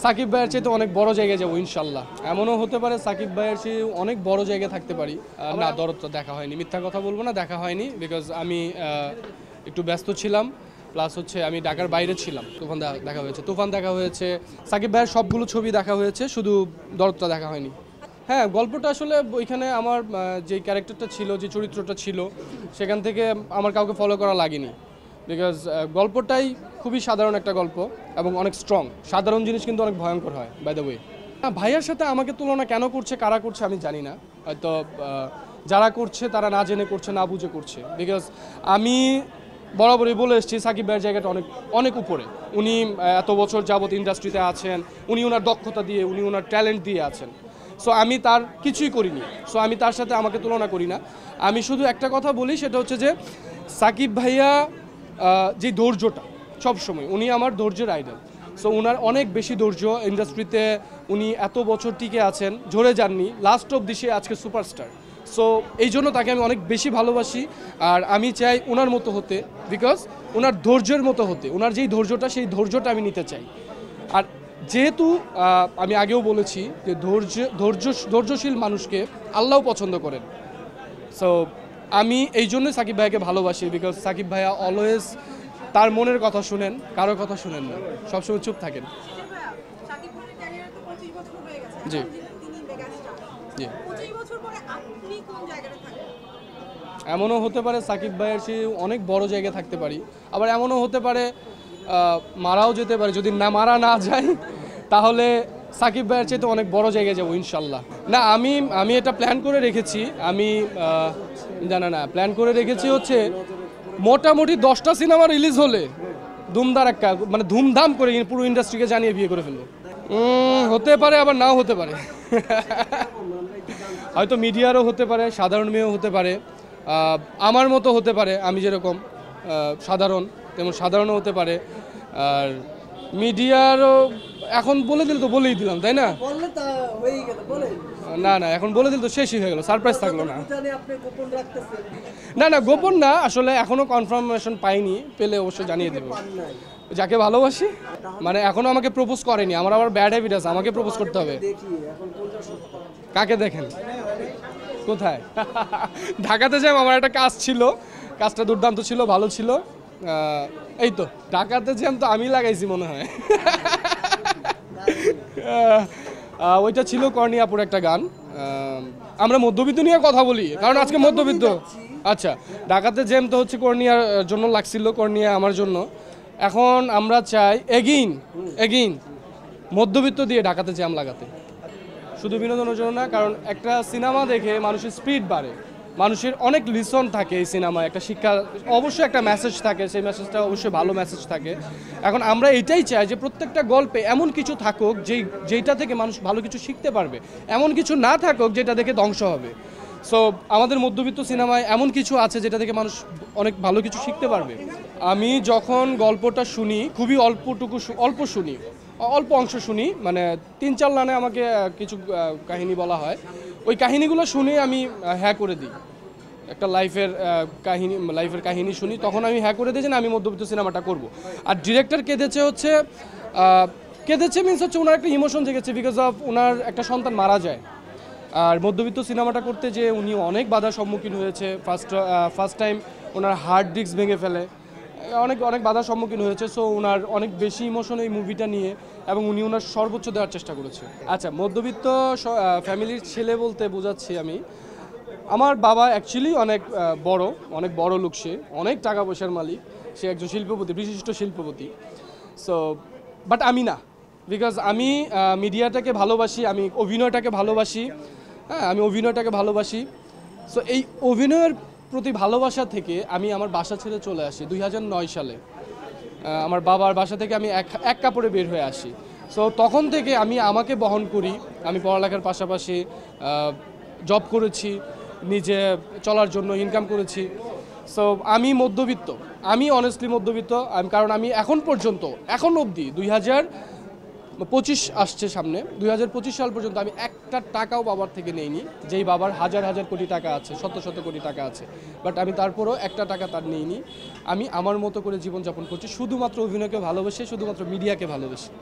সাকিব ভাইয়ের চেয়ে তো অনেক বড় জায়গায় যাবো ইনশাল্লাহ। এমনও হতে পারে সাকিব ভাইয়ের চেয়ে অনেক বড় জায়গায় থাকতে পারি। না, দরদ দেখা হয়নি, মিথ্যা কথা বলবো না, দেখা হয়নি। বিকজ আমি একটু ব্যস্ত ছিলাম, প্লাস হচ্ছে আমি ঢাকার বাইরে ছিলাম। তুফান দেখা হয়েছে, সাকিব ভাইয়ের সবগুলো ছবি দেখা হয়েছে, শুধু দরদটা দেখা হয়নি। হ্যাঁ, গল্পটা আসলে ওইখানে আমার যে ক্যারেক্টারটা ছিল, যে চরিত্রটা ছিল, সেখান থেকে আমার কাউকে ফলো করা লাগেনি। বিকজ গল্পটাই খুবই সাধারণ একটা গল্প এবং অনেক স্ট্রং। সাধারণ জিনিস কিন্তু অনেক ভয়ঙ্কর হয়, বাই দ্য ওয়ে। ভাইয়ার সাথে আমাকে তুলনা কেন করছে, কারা করছে আমি জানি না। হয়তো যারা করছে তারা না জেনে করছে, না বুঝে করছে। বিকজ আমি বরাবরই বলে এসেছি সাকিব ভাইয়ের জায়গাটা অনেক অনেক উপরে। উনি এত বছর যাবৎ ইন্ডাস্ট্রিতে আছেন, উনি ওনার দক্ষতা দিয়ে, উনি ওনার ট্যালেন্ট দিয়ে আছেন। সো আমি তার কিছুই করিনি, সো আমি তার সাথে আমাকে তুলনা করি না। আমি শুধু একটা কথা বলি, সেটা হচ্ছে যে সাকিব ভাইয়া যে ধৈর্যটা, সবসময় উনি আমার ধৈর্যের আইডল। সো ওনার অনেক বেশি ধৈর্য। ইন্ডাস্ট্রিতে উনি এত বছর টিকে আছেন, ঝরে যাননি, লাস্ট অব দিশে আজকে সুপারস্টার। সো এই জন্য তাকে আমি অনেক বেশি ভালোবাসি। আর আমি চাই ওনার মতো হতে, বিকজ ওনার ধৈর্যের মতো হতে। ওনার যেই ধৈর্যটা, সেই ধৈর্যটা আমি নিতে চাই। আর যেহেতু আমি আগেও বলেছি যে ধৈর্যশীল মানুষকে আল্লাহও পছন্দ করেন। সো আমি এই জন্যই সাকিব ভাইয়াকে ভালোবাসি, বিকজ সাকিব ভাইয়া অলওয়েজ তার মনের কথা শুনেন, কারো কথা শুনেন না, সবসময় চুপ থাকেন। জি জি। এমনও হতে পারে সাকিব ভাইয়ের চেয়ে অনেক বড় জায়গায় থাকতে পারি, আবার এমনও হতে পারে মারাও যেতে পারে। যদি না মারা না যায় তাহলে সাকিব ভাইয়ের চেয়ে তো অনেক বড় জায়গায় যাবো ইনশাল্লাহ। না, আমি এটা প্ল্যান করে রেখেছি। আমি প্ল্যান করে রেখেছি হচ্ছে মোটামুটি 10টা সিনেমা রিলিজ হলে ধুমধাম করে পুরো ইন্ডাস্ট্রিকে জানিয়ে বিয়ে করে ফেলবো। হতে পারে, আবার নাও হতে পারে। হয়তো মিডিয়ারও হতে পারে, সাধারণ মেয়েও হতে পারে, আমার মতো হতে পারে। আমি যেরকম সাধারণ, তেমন সাধারণও হতে পারে। আর মিডিয়ারও এখন বলে দিল তো বলেই দিলাম, তাই না? না, এখন বলে দিল তো শেষই হয়ে গেল, সারপ্রাইজ থাকলো না। না, গোপন না, আসলে এখনো কনফার্মেশন পাইনি, পেলে অবশ্যই জানিয়ে দেবো। যাকে ভালোবাসি, মানে এখনো আমাকে প্রপোজ করেনি। আমার আবার ব্যাড হ্যাবিট আছে, আমাকে প্রপোজ করতে হবে। কাকে দেখেন? কোথায়? ঢাকাতে যাই, আমার একটা কাজ ছিল, কাজটা দুর্দান্ত ছিল, ভালো ছিল। এই তো ঢাকাতে জ্যাম তো আমি লাগাইছি মনে হয়। ওইটা ছিল কর্নিয়াপুর একটা গান। আমরা মধ্যবিত্ত নিয়ে কথা বলি, কারণ আজকে মধ্যবিত্ত। আচ্ছা, ঢাকাতে জ্যাম তো হচ্ছে কর্নিয়ার জন্য লাগছিল, কর্নিয়া আমার জন্য। এখন আমরা চাই এগেইন মধ্যবিত্ত দিয়ে ঢাকাতে জ্যাম লাগাতে, শুধু বিনোদনের জন্য না। কারণ একটা সিনেমা দেখে মানুষের স্পিড বাড়ে, মানুষের অনেক লিসন থাকে এই সিনেমায়, একটা শিক্ষা, অবশ্যই একটা মেসেজ থাকে, সেই মেসেজটা অবশ্যই ভালো মেসেজ থাকে। এখন আমরা এটাই চাই যে প্রত্যেকটা গল্পে এমন কিছু থাকুক যেইটা থেকে মানুষ ভালো কিছু শিখতে পারবে, এমন কিছু না থাকুক যেটা দেখে ধ্বংস হবে। সো আমাদের মধ্যবিত্ত সিনেমায় এমন কিছু আছে যেটা থেকে মানুষ অনেক ভালো কিছু শিখতে পারবে। আমি যখন গল্পটা শুনি, খুবই অল্প শুনি, অল্প অংশ শুনি, মানে 3-4 লাইনে আমাকে কিছু কাহিনী বলা হয়। ওই কাহিনীগুলো শুনে আমি হ্যাঁ করে দিই। একটা লাইফের কাহিনী শুনি, তখন আমি হ্যাঁ করে দিই যে না, আমি মধ্যবিত্ত সিনেমাটা করব। আর ডিরেক্টর কেঁদেছে মিনস হচ্ছে ওনার একটা ইমোশন জেগেছে, বিকজ অফ ওনার একটা সন্তান মারা যায়। আর মধ্যবিত্ত সিনেমাটা করতে যে উনি অনেক বাধার সম্মুখীন হয়েছে। ফার্স্ট টাইম ওনার হার্ড ডিস্ক ভেঙে ফেলে, অনেক বাধার সম্মুখীন হয়েছে। সো ওনার অনেক বেশি ইমোশন এই মুভিটা নিয়ে, এবং উনি ওনার সর্বোচ্চ দেওয়ার চেষ্টা করেছে। আচ্ছা, মধ্যবিত্ত ফ্যামিলির ছেলে বলতে বোঝাচ্ছি আমি, আমার বাবা অ্যাকচুয়ালি অনেক বড় লোক, সে অনেক টাকা পয়সার মালিক, সে একজন শিল্পপতি, বিশিষ্ট শিল্পপতি। সো বাট আমি না, বিকজ আমি মিডিয়াটাকে ভালোবাসি, আমি অভিনয়টাকে ভালোবাসি। হ্যাঁ, আমি অভিনয়টাকে ভালোবাসি। সো এই অভিনয়ের প্রতি ভালোবাসা থেকে আমি আমার বাসা ছেড়ে চলে আসি 2009 সালে। আমার বাবার বাসা থেকে আমি এক কাপড়ে বের হয়ে আসি। সো তখন থেকে আমি আমাকে বহন করি। আমি পড়ালেখার পাশাপাশি জব করেছি, নিজে চলার জন্য ইনকাম করেছি। সো আমি মধ্যবিত্ত, আমি অনেস্টলি মধ্যবিত্ত। কারণ আমি এখন অবধি 2025 আসছে সামনে, 2025 সাল পর্যন্ত আমি একটা টাকাও বাবার থেকে নেইনি। যেই বাবার হাজার কোটি টাকা আছে, শত কোটি টাকা আছে, বাট আমি তারপরও একটা টাকা তার নেইনি। আমি আমার মতো করে জীবনযাপন করছি, শুধুমাত্র অভিনয়কে ভালোবেসে, শুধুমাত্র মিডিয়াকে ভালোবেসে।